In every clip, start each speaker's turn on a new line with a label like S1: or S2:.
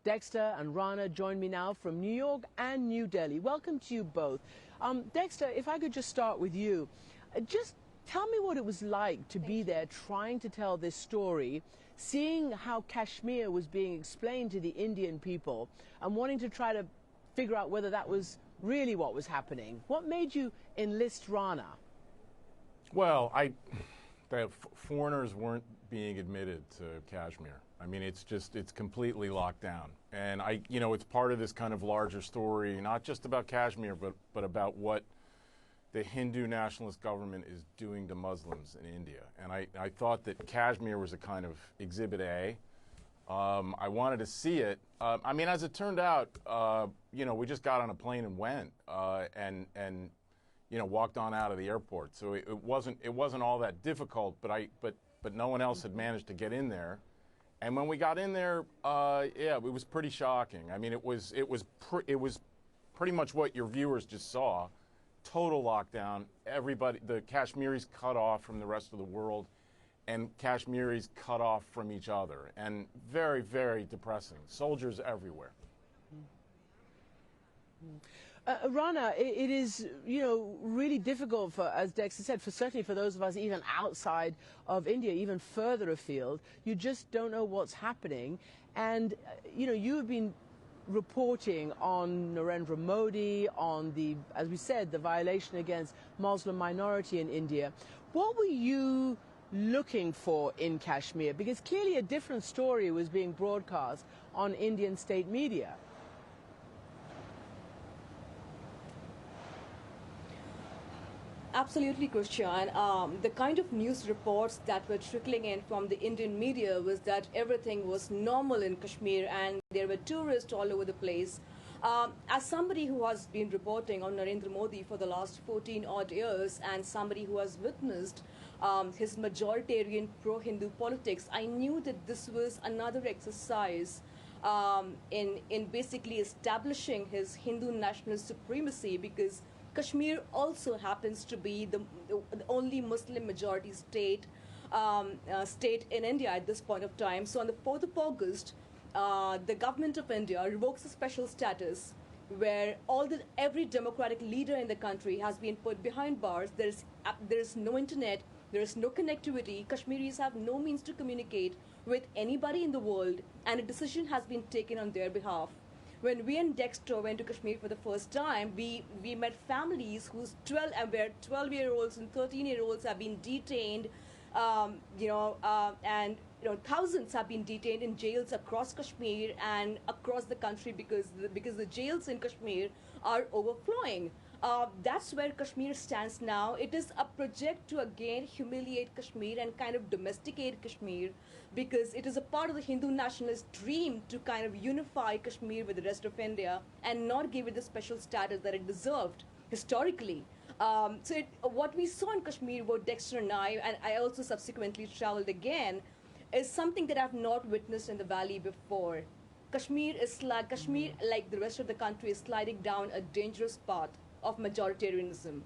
S1: Dexter and Rana join me now from New York and New Delhi. Welcome to you both. Dexter, if I could just start with you. Just tell me what it was like to be there trying to tell this story, seeing how Kashmir was being explained to the Indian people and wanting to try to figure out whether that was really what was happening. What made you enlist Rana?
S2: Well, foreigners weren't being admitted to Kashmir. I mean, it's completely locked down. And it's part of this kind of larger story, not just about Kashmir, but about what the Hindu nationalist government is doing to Muslims in India. And I thought that Kashmir was a kind of exhibit A. I wanted to see it. I mean, as it turned out, we just got on a plane and went, and walked on out of the airport. So it wasn't all that difficult. But no one else had managed to get in there. And when we got in there, it was pretty shocking. I mean, it was pretty much what your viewers just saw. Total lockdown. Everybody, the Kashmiris cut off from the rest of the world, and Kashmiris cut off from each other, and very, very depressing. Soldiers everywhere.
S1: Rana, it is, really difficult for, as Dexter said, certainly for those of us even outside of India, even further afield. You just don't know what's happening. And, you have been reporting on Narendra Modi, on as we said, the violation against Muslim minority in India. What were you looking for in Kashmir? Because clearly a different story was being broadcast on Indian state media.
S3: Absolutely, Christian. The kind of news reports that were trickling in from the Indian media was that everything was normal in Kashmir and there were tourists all over the place. As somebody who has been reporting on Narendra Modi for the last 14 odd years and somebody who has witnessed his majoritarian pro-Hindu politics, I knew that this was another exercise in basically establishing his Hindu nationalist supremacy, because Kashmir also happens to be the only Muslim majority state in India at this point of time. So on the 4th of August, the government of India revokes a special status where every democratic leader in the country has been put behind bars. There is no internet, there is no connectivity. Kashmiris have no means to communicate with anybody in the world, and a decision has been taken on their behalf. When we and Dexter went to Kashmir for the first time, we met families whose 12-year-olds and 13-year-olds have been detained, and thousands have been detained in jails across Kashmir and across the country because the jails in Kashmir are overflowing. That's where Kashmir stands now. It is a project to again humiliate Kashmir and kind of domesticate Kashmir, because it is a part of the Hindu nationalist dream to kind of unify Kashmir with the rest of India and not give it the special status that it deserved historically. What we saw in Kashmir, both Dexter and I also subsequently traveled again, is something that I've not witnessed in the valley before. Kashmir, like the rest of the country, is sliding down a dangerous path of majoritarianism.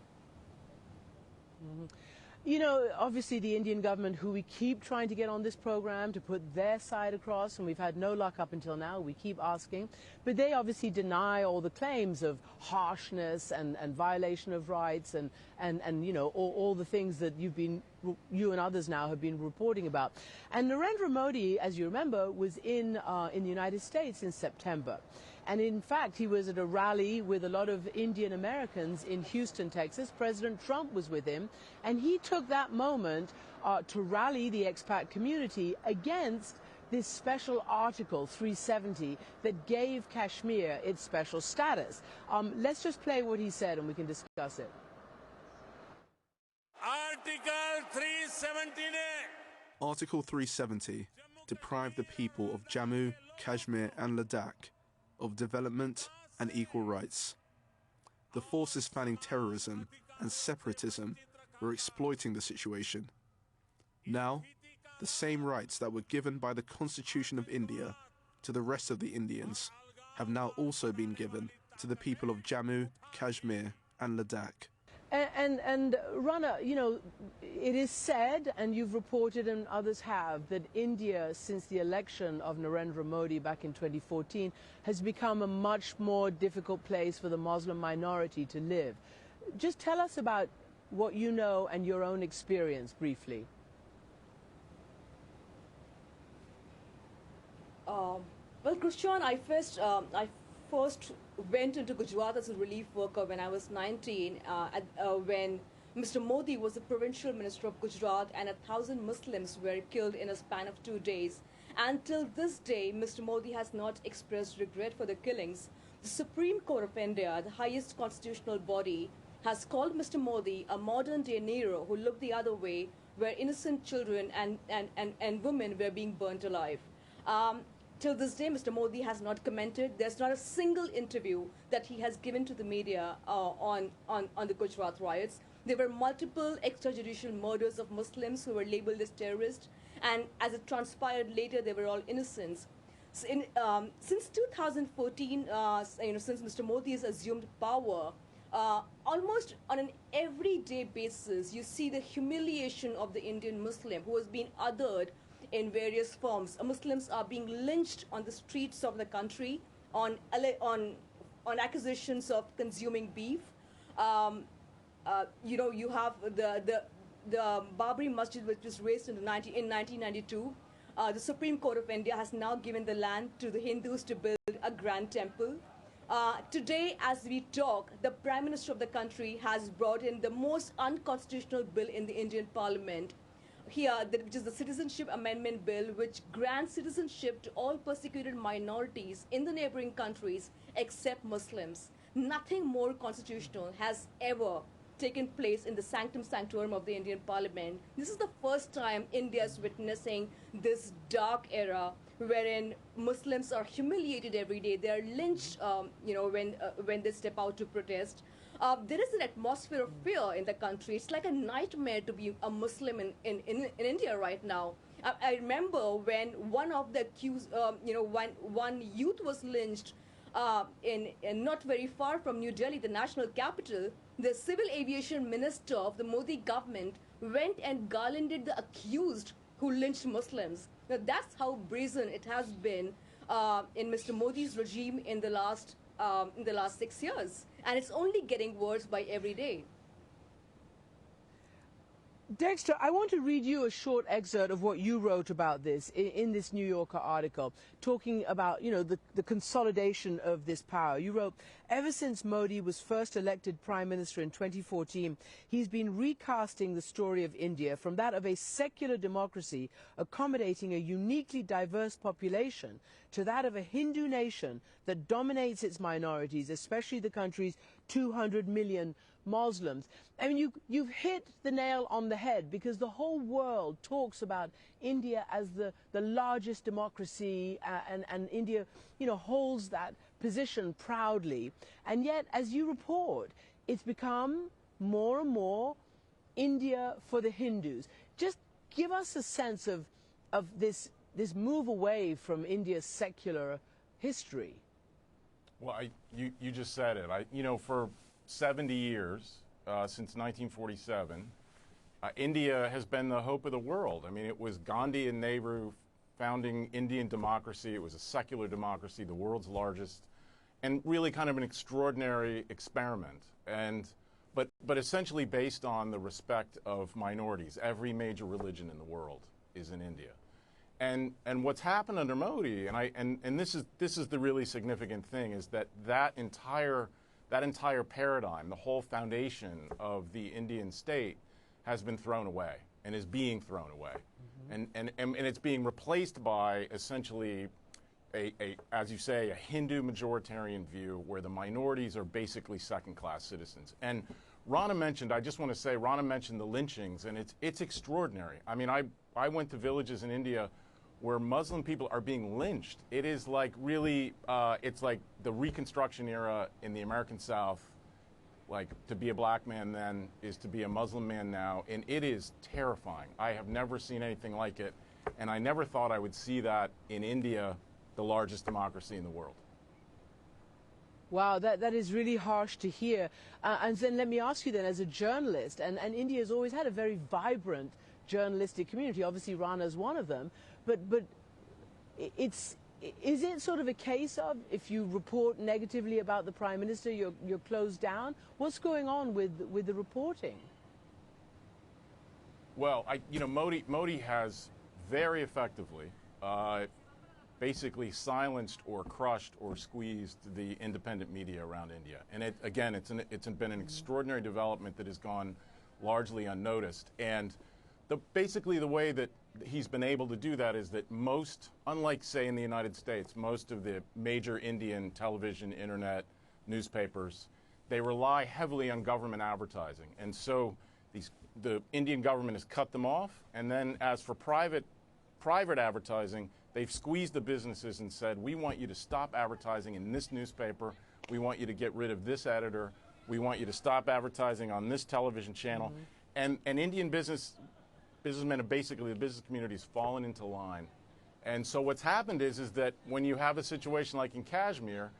S1: Obviously the Indian government, who we keep trying to get on this program to put their side across, and we've had no luck up until now, we keep asking, but they obviously deny all the claims of harshness and violation of rights and all the things that you and others now have been reporting about. And Narendra Modi, as you remember, was in the United States in September. And in fact, he was at a rally with a lot of Indian Americans in Houston, Texas. President Trump was with him, and he took that moment to rally the expat community against this special Article 370 that gave Kashmir its special status. Let's just play what he said and we can discuss it.
S4: Article 370.
S5: Article 370 deprived the people of Jammu, Kashmir and Ladakh of development and equal rights. The forces fanning terrorism and separatism were exploiting the situation. Now, the same rights that were given by the Constitution of India to the rest of the Indians have now also been given to the people of Jammu, Kashmir and Ladakh.
S1: And Rana, you know, it is said, and you've reported and others have, that India, since the election of Narendra Modi back in 2014, has become a much more difficult place for the Muslim minority to live. Just tell us about what you know and your own experience briefly.
S3: Well, Christian, I first went into Gujarat as a relief worker when I was 19, when Mr. Modi was the provincial minister of Gujarat, and 1,000 Muslims were killed in a span of 2 days. Until this day, Mr. Modi has not expressed regret for the killings. The Supreme Court of India, the highest constitutional body, has called Mr. Modi a modern-day Nero who looked the other way, where innocent children and women were being burnt alive. Till this day, Mr. Modi has not commented. There's not a single interview that he has given to the media on the Gujarat riots. There were multiple extrajudicial murders of Muslims who were labeled as terrorists, and as it transpired later, they were all innocents. So since 2014, since Mr. Modi has assumed power, almost on an everyday basis, you see the humiliation of the Indian Muslim who has been othered in various forms. Muslims are being lynched on the streets of the country on accusations of consuming beef. You have the Babri Masjid, which was raised in 1992. The Supreme Court of India has now given the land to the Hindus to build a grand temple. Today, as we talk, the Prime Minister of the country has brought in the most unconstitutional bill in the Indian Parliament, which is the Citizenship Amendment Bill, which grants citizenship to all persecuted minorities in the neighboring countries except Muslims. Nothing more constitutional has ever taken place in the sanctum sanctorum of the Indian Parliament. This is the first time India is witnessing this dark era wherein Muslims are humiliated every day. They are lynched, when they step out to protest. There is an atmosphere of fear in the country. It's like a nightmare to be a Muslim in India right now. I remember when one of the accused, one youth was lynched in not very far from New Delhi, the national capital. The civil aviation minister of the Modi government went and garlanded the accused who lynched Muslims. Now that's how brazen it has been in Mr. Modi's regime in the last 6 years, and it's only getting worse by every day.
S1: Dexter, I want to read you a short excerpt of what you wrote about this in this New Yorker article, talking about, the consolidation of this power. You wrote, ever since Modi was first elected Prime Minister in 2014, he's been recasting the story of India from that of a secular democracy accommodating a uniquely diverse population to that of a Hindu nation that dominates its minorities, especially the country's 200 million Muslims. I mean, you've hit the nail on the head, because the whole world talks about India as the largest democracy, and India, holds that position proudly. And yet, as you report, it's become more and more India for the Hindus. Just give us a sense of this move away from India's secular history.
S2: Well, you just said it. For 70 years, since 1947, India has been the hope of the world. I mean, it was Gandhi and Nehru founding Indian democracy. It was a secular democracy, the world's largest, and really kind of an extraordinary experiment. But essentially based on the respect of minorities. Every major religion in the world is in India. And what's happened under Modi, and this is the really significant thing, is that entire paradigm, the whole foundation of the Indian state, has been thrown away and is being thrown away. Mm-hmm. And it's being replaced by essentially as you say, a Hindu majoritarian view where the minorities are basically second-class citizens. And I just want to say, Rana mentioned the lynchings, and it's extraordinary. I mean, I went to villages in India where Muslim people are being lynched. It is like really, it's like the Reconstruction era in the American South. Like, to be a black man then is to be a Muslim man now, and it is terrifying. I have never seen anything like it, and I never thought I would see that in India, the largest democracy in the world.
S1: Wow, that is really harsh to hear. And then let me ask you then, as a journalist, and India has always had a very vibrant journalistic community. Obviously, Rana is one of them. But is it sort of a case of if you report negatively about the Prime Minister, you're closed down? What's going on with the reporting?
S2: Well, Modi has very effectively basically silenced or crushed or squeezed the independent media around India. And it's been an extraordinary development that has gone largely unnoticed. And basically the way that he's been able to do that is that unlike say in the United States, most of the major Indian television, internet, newspapers, they rely heavily on government advertising. And so the Indian government has cut them off. And then as for private advertising, they've squeezed the businesses and said, we want you to stop advertising in this newspaper. We want you to get rid of this editor. We want you to stop advertising on this television channel. Mm-hmm. And Indian businessmen have basically, the business community has fallen into line. And so what's happened is that when you have a situation like in Kashmir,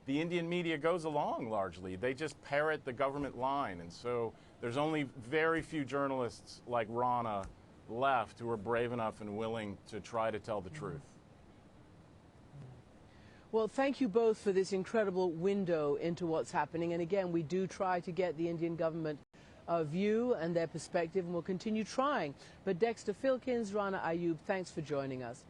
S2: the Indian media goes along largely. They just parrot the government line. And so there's only very few journalists like Rana left who are brave enough and willing to try to tell the truth.
S1: Well, thank you both for this incredible window into what's happening. And again, we do try to get the Indian government view and their perspective, and we'll continue trying. But Dexter Filkins, Rana Ayyub, thanks for joining us.